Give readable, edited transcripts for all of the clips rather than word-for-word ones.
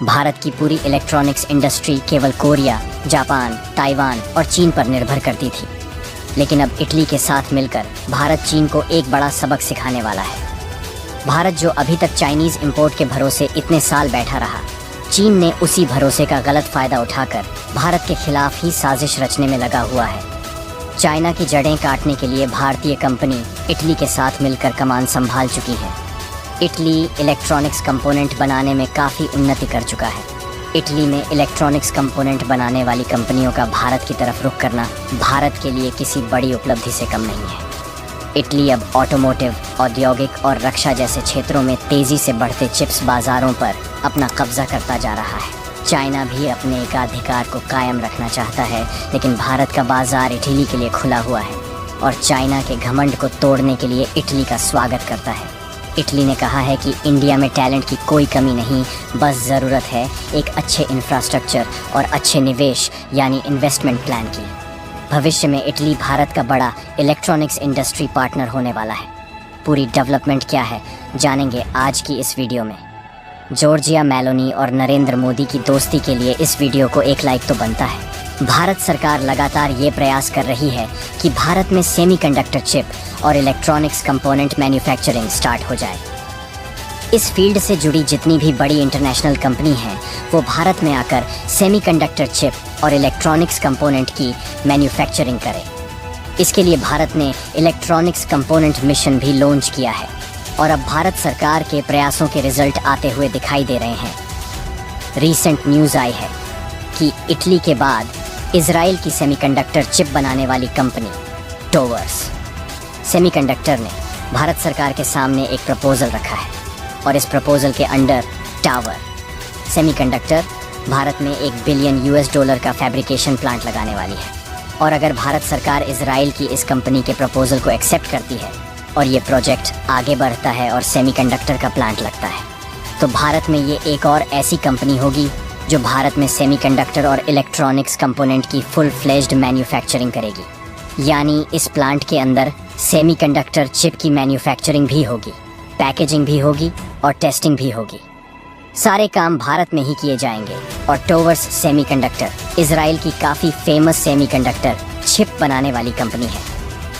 भारत की पूरी electronics industry केवल कोरिया, जापान, ताइवान और चीन पर निर्भर करती थी। लेकिन अब इटली के साथ मिलकर भारत चीन को एक बड़ा सबक सिखाने वाला है। भारत जो अभी तक चाइनीज़ इंपोर्ट के भरोसे इतने साल बैठा रहा, चीन ने उसी भरोसे का गलत फ़ायदा उठाकर भारत के खिलाफ ही साजिश रचने में लगा हुआ है। चाइना की जड़ें काटने के लिए भारतीय कंपनी इटली के साथ मिलकर कमान संभाल चुकी है। इटली इलेक्ट्रॉनिक्स कंपोनेंट बनाने में काफ़ी उन्नति कर चुका है। इटली में इलेक्ट्रॉनिक्स कंपोनेंट बनाने वाली कंपनियों का भारत की तरफ रुख करना भारत के लिए किसी बड़ी उपलब्धि से कम नहीं है। इटली अब ऑटोमोटिव, औद्योगिक और रक्षा जैसे क्षेत्रों में तेज़ी से बढ़ते चिप्स बाज़ारों पर अपना कब्जा करता जा रहा है। चाइना भी अपने एकाधिकार को कायम रखना चाहता है, लेकिन भारत का बाज़ार इटली के लिए खुला हुआ है और चाइना के घमंड को तोड़ने के लिए इटली का स्वागत करता है। इटली ने कहा है कि इंडिया में टैलेंट की कोई कमी नहीं, बस ज़रूरत है एक अच्छे इंफ्रास्ट्रक्चर और अच्छे निवेश यानी इन्वेस्टमेंट प्लान की। भविष्य में इटली भारत का बड़ा इलेक्ट्रॉनिक्स इंडस्ट्री पार्टनर होने वाला है। पूरी डेवलपमेंट क्या है जानेंगे आज की इस वीडियो में। जॉर्जिया मेलोनी और नरेंद्र मोदी की दोस्ती के लिए इस वीडियो को एक लाइक तो बनता है। भारत सरकार लगातार ये प्रयास कर रही है कि भारत में सेमीकंडक्टर चिप और इलेक्ट्रॉनिक्स कंपोनेंट मैन्युफैक्चरिंग स्टार्ट हो जाए। इस फील्ड से जुड़ी जितनी भी बड़ी इंटरनेशनल कंपनी हैं, वो भारत में आकर सेमीकंडक्टर चिप और इलेक्ट्रॉनिक्स कंपोनेंट की मैन्युफैक्चरिंग करें। इसके लिए भारत ने इलेक्ट्रॉनिक्स कंपोनेंट मिशन भी लॉन्च किया है और अब भारत सरकार के प्रयासों के रिजल्ट आते हुए दिखाई दे रहे हैं। रीसेंट न्यूज़ आई है कि इटली के बाद इजराइल की सेमीकंडक्टर चिप बनाने वाली कंपनी टोवर्स सेमीकंडक्टर ने भारत सरकार के सामने एक प्रपोजल रखा है और इस प्रपोजल के अंडर टावर सेमीकंडक्टर भारत में $1 बिलियन का फैब्रिकेशन प्लांट लगाने वाली है। और अगर भारत सरकार इजराइल की इस कंपनी के प्रपोजल को एक्सेप्ट करती है और ये प्रोजेक्ट आगे बढ़ता है और सेमीकंडक्टर का प्लांट लगता है, तो भारत में ये एक और ऐसी कंपनी होगी जो भारत में सेमीकंडक्टर और इलेक्ट्रॉनिक्स कंपोनेंट की फुल फ्लेज्ड मैन्युफैक्चरिंग करेगी। यानी इस प्लांट के अंदर सेमीकंडक्टर चिप की मैन्युफैक्चरिंग भी होगी, पैकेजिंग भी होगी और टेस्टिंग भी होगी। सारे काम भारत में ही किए जाएंगे और टोवर्स सेमीकंडक्टर इजराइल की काफ़ी फेमस सेमीकंडक्टर चिप बनाने वाली कंपनी है।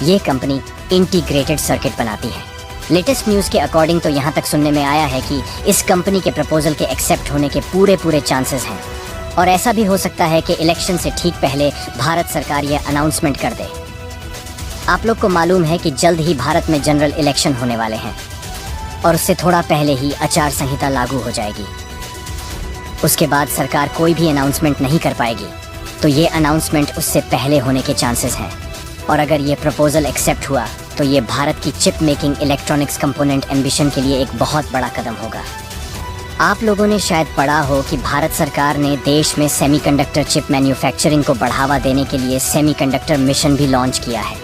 ये कंपनी इंटीग्रेटेड सर्किट बनाती है। लेटेस्ट न्यूज़ के अकॉर्डिंग तो यहाँ तक सुनने में आया है कि इस कंपनी के प्रपोजल के एक्सेप्ट होने के पूरे चांसेस हैं और ऐसा भी हो सकता है कि इलेक्शन से ठीक पहले भारत सरकार यह अनाउंसमेंट कर दे। आप लोग को मालूम है कि जल्द ही भारत में जनरल इलेक्शन होने वाले हैं और उससे थोड़ा पहले ही आचार संहिता लागू हो जाएगी। उसके बाद सरकार कोई भी अनाउंसमेंट नहीं कर पाएगी, तो ये अनाउंसमेंट उससे पहले होने के चांसेस हैं। और अगर ये प्रपोजल एक्सेप्ट हुआ तो ये भारत की chip making electronics component ambition के लिए एक बहुत बड़ा कदम होगा। आप लोगों ने शायद पढ़ा हो कि भारत सरकार ने देश में सेमीकंडक्टर चिप मैन्युफैक्चरिंग को बढ़ावा देने के लिए सेमीकंडक्टर मिशन भी लॉन्च किया है।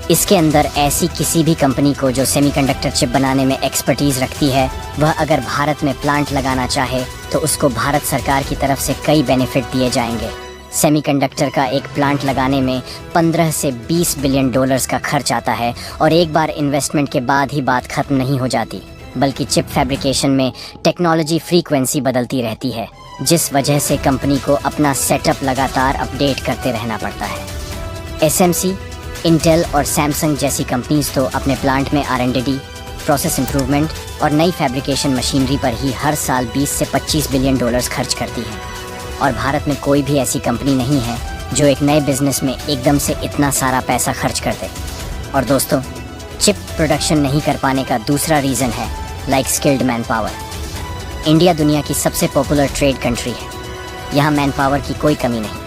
इसके अंदर ऐसी किसी भी कंपनी को जो सेमीकंडक्टर चिप बनाने में एक्सपर्टीज़ रखती है, वह अगर भारत में प्लांट लगाना चाहे तो उसको भारत सरकार की तरफ से कई बेनिफिट दिए जाएंगे। सेमीकंडक्टर का एक प्लांट लगाने में 15 से $20 बिलियन का खर्च आता है और एक बार इन्वेस्टमेंट के बाद ही बात खत्म नहीं हो जाती, बल्कि चिप फैब्रिकेशन में टेक्नोलॉजी फ्रीक्वेंसी बदलती रहती है, जिस वजह से कंपनी को अपना सेटअप लगातार अपडेट करते रहना पड़ता है। एसएमसी, इंटेल और सैमसंग जैसी कंपनीज तो अपने प्लांट में R&D, प्रोसेस इंप्रूवमेंट और नई फैब्रिकेशन मशीनरी पर ही हर साल $20 से $25 बिलियन खर्च करती हैं और भारत में कोई भी ऐसी कंपनी नहीं है जो एक नए बिजनेस में एकदम से इतना सारा पैसा खर्च कर दे। और दोस्तों, चिप प्रोडक्शन नहीं कर पाने का दूसरा रीज़न है स्किल्ड मैन पावर। इंडिया दुनिया की सबसे पॉपुलर ट्रेड कंट्री है। यहाँ मैन पावर की कोई कमी नहीं।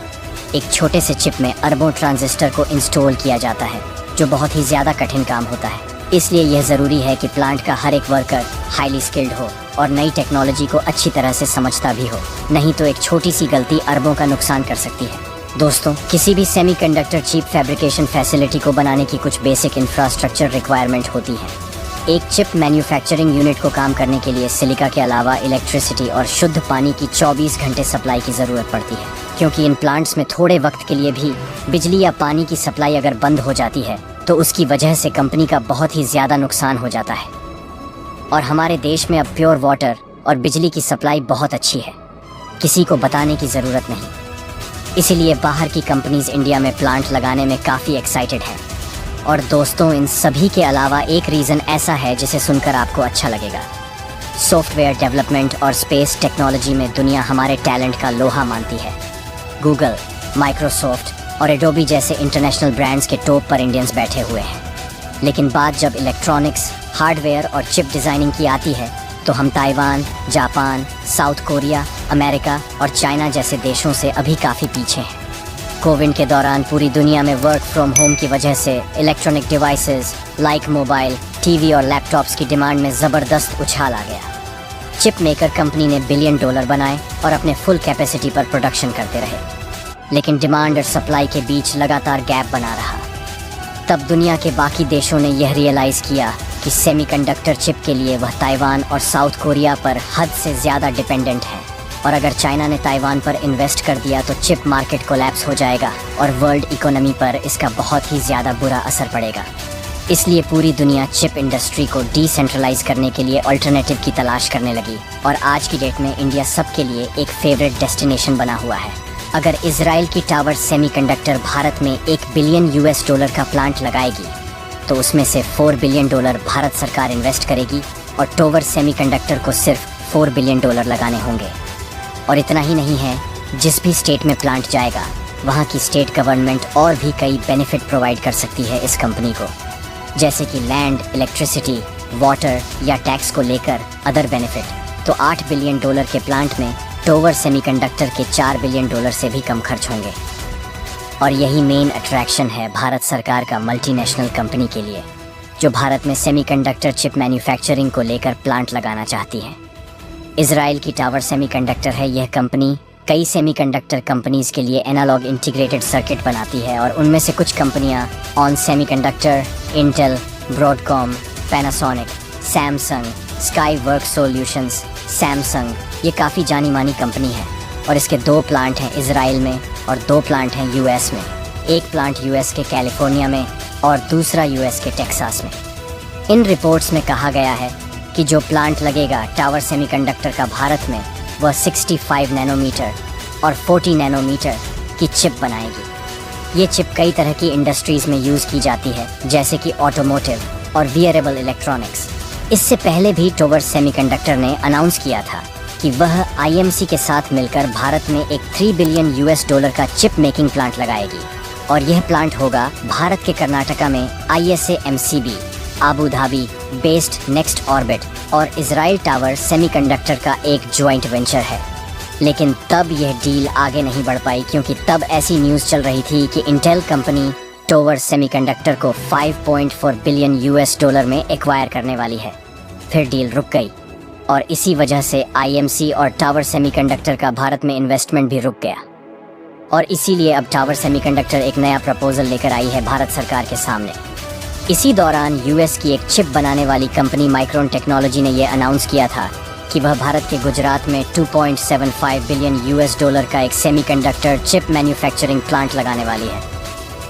एक छोटे से चिप में अरबों ट्रांजिस्टर को इंस्टॉल किया जाता है, जो बहुत ही ज़्यादा कठिन काम होता है। इसलिए यह ज़रूरी है कि प्लांट का हर एक वर्कर हाईली स्किल्ड हो और नई टेक्नोलॉजी को अच्छी तरह से समझता भी हो, नहीं तो एक छोटी सी गलती अरबों का नुकसान कर सकती है। दोस्तों, किसी भी सेमीकंडक्टर चिप फैब्रिकेशन फैसिलिटी को बनाने की कुछ बेसिक इंफ्रास्ट्रक्चर रिक्वायरमेंट होती है। एक चिप मैन्युफैक्चरिंग यूनिट को काम करने के लिए सिलिका के अलावा इलेक्ट्रिसिटी और शुद्ध पानी की 24 घंटे सप्लाई की ज़रूरत पड़ती है, क्योंकि इन प्लांट्स में थोड़े वक्त के लिए भी बिजली या पानी की सप्लाई अगर बंद हो जाती है तो उसकी वजह से कंपनी का बहुत ही ज़्यादा नुकसान हो जाता है। और हमारे देश में अब प्योर वाटर और बिजली की सप्लाई बहुत अच्छी है, किसी को बताने की ज़रूरत नहीं। इसीलिए बाहर की कंपनीज इंडिया में प्लांट लगाने में काफ़ी एक्साइटेड हैं। और दोस्तों, इन सभी के अलावा एक रीज़न ऐसा है जिसे सुनकर आपको अच्छा लगेगा। सॉफ्टवेयर डेवलपमेंट और स्पेस टेक्नोलॉजी में दुनिया हमारे टैलेंट का लोहा मानती है। गूगल, माइक्रोसॉफ्ट और एडोबी जैसे इंटरनेशनल ब्रांड्स के टॉप पर इंडियंस बैठे हुए हैं। लेकिन बात जब इलेक्ट्रॉनिक्स, हार्डवेयर और चिप डिज़ाइनिंग की आती है तो हम Taiwan, Japan, south Korea, America और चाइना जैसे देशों से अभी काफ़ी पीछे हैं। कोविड के दौरान पूरी दुनिया में वर्क फ्रॉम होम की वजह से electronic devices like mobile, TV और लैपटॉप्स की डिमांड में ज़बरदस्त उछाल आ गया। चिप मेकर कंपनी ने $1 बिलियन बनाए और अपने फुल कैपेसिटी पर प्रोडक्शन करते रहे, लेकिन डिमांड और सप्लाई के बीच लगातार गैप बना रहा। तब दुनिया के बाकी देशों ने यह रियलाइज़ किया कि सेमीकंडक्टर चिप के लिए वह ताइवान और साउथ कोरिया पर हद से ज़्यादा डिपेंडेंट है, और अगर चाइना ने ताइवान पर इन्वेस्ट कर दिया तो चिप मार्केट कोलैप्स हो जाएगा और वर्ल्ड इकोनॉमी पर इसका बहुत ही ज़्यादा बुरा असर पड़ेगा। इसलिए पूरी दुनिया चिप इंडस्ट्री को डिसेंट्रलाइज करने के लिए अल्टरनेटिव की तलाश करने लगी, और आज की डेट में इंडिया सबके लिए एक फेवरेट डेस्टिनेशन बना हुआ है। अगर इजराइल की टावर सेमीकंडक्टर भारत में $1 बिलियन का प्लांट लगाएगी तो उसमें से $4 बिलियन भारत सरकार इन्वेस्ट करेगी और टावर सेमीकंडक्टर को सिर्फ $4 बिलियन लगाने होंगे। और इतना ही नहीं है, जिस भी स्टेट में प्लांट जाएगा वहाँ की स्टेट गवर्नमेंट और भी कई बेनिफिट प्रोवाइड कर सकती है इस कंपनी को, जैसे कि लैंड, इलेक्ट्रिसिटी, वाटर या टैक्स को लेकर अदर बेनिफिट। तो $8 बिलियन के प्लांट में टावर सेमीकंडक्टर के $4 बिलियन से भी कम खर्च होंगे। और यही मेन अट्रैक्शन है भारत सरकार का मल्टीनेशनल कंपनी के लिए, जो भारत में सेमीकंडक्टर चिप मैन्युफैक्चरिंग को लेकर प्लांट लगाना चाहती है। इजराइल की टावर सेमीकंडक्टर है यह कंपनी कई सेमीकंडक्टर कंपनीज के लिए एनालॉग इंटीग्रेटेड सर्किट बनाती है, और उनमें से कुछ कंपनियां on semiconductor, Intel, Broadcom, Panasonic, Samsung, sky work solutions, Samsung, ये काफ़ी जानी मानी कंपनी है। और इसके 2 प्लांट हैं इजराइल में और 2 प्लांट हैं यूएस में। एक प्लांट यूएस के कैलिफोर्निया में और दूसरा यूएस के टेक्सास में। इन रिपोर्ट्स में कहा गया है कि जो प्लांट लगेगा टावर सेमीकंडक्टर का भारत में, वह 65 नैनोमीटर और 40 नैनोमीटर की चिप बनाएगी। ये चिप कई तरह की इंडस्ट्रीज़ में यूज़ की जाती है, जैसे कि ऑटोमोटिव और वियरेबल इलेक्ट्रॉनिक्स। इससे पहले भी टावर सेमीकंडक्टर ने अनाउंस किया था कि वह आईएमसी के साथ मिलकर भारत में एक $3 बिलियन का चिप मेकिंग प्लांट लगाएगी, और यह प्लांट होगा भारत के कर्नाटका में ISA-MCB, Abu Dhabi based next orbit और इजराइल टावर सेमीकंडक्टर का एक जॉइंट वेंचर है। लेकिन तब यह डील आगे नहीं बढ़ पाई, क्योंकि तब ऐसी न्यूज़ चल रही थी कि इंटेल कंपनी टावर सेमीकंडक्टर को $5.4 बिलियन में एक्वायर करने वाली है। फिर डील रुक गई, और इसी वजह से आईएमसी और टावर सेमीकंडक्टर का भारत में इन्वेस्टमेंट भी रुक गया। और इसीलिए अब टावर सेमीकंडक्टर एक नया प्रपोजल लेकर आई है भारत सरकार के सामने। इसी दौरान यूएस की एक चिप बनाने वाली कंपनी माइक्रोन टेक्नोलॉजी ने यह अनाउंस किया था कि वह भारत के गुजरात में $2.75 बिलियन का एक सेमीकंडक्टर चिप मैन्युफैक्चरिंग प्लांट लगाने वाली है।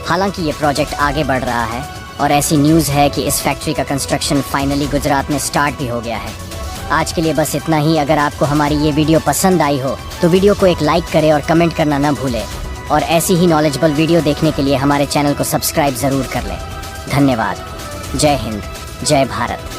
हालांकि ये प्रोजेक्ट आगे बढ़ रहा है, और ऐसी न्यूज़ है कि इस फैक्ट्री का कंस्ट्रक्शन फाइनली गुजरात में स्टार्ट भी हो गया है। आज के लिए बस इतना ही। अगर आपको हमारी ये वीडियो पसंद आई हो तो वीडियो को एक लाइक करें और कमेंट करना ना भूलें, और ऐसी ही नॉलेजेबल वीडियो देखने के लिए हमारे चैनल को सब्सक्राइब ज़रूर कर लें। धन्यवाद। जय हिंद, जय भारत।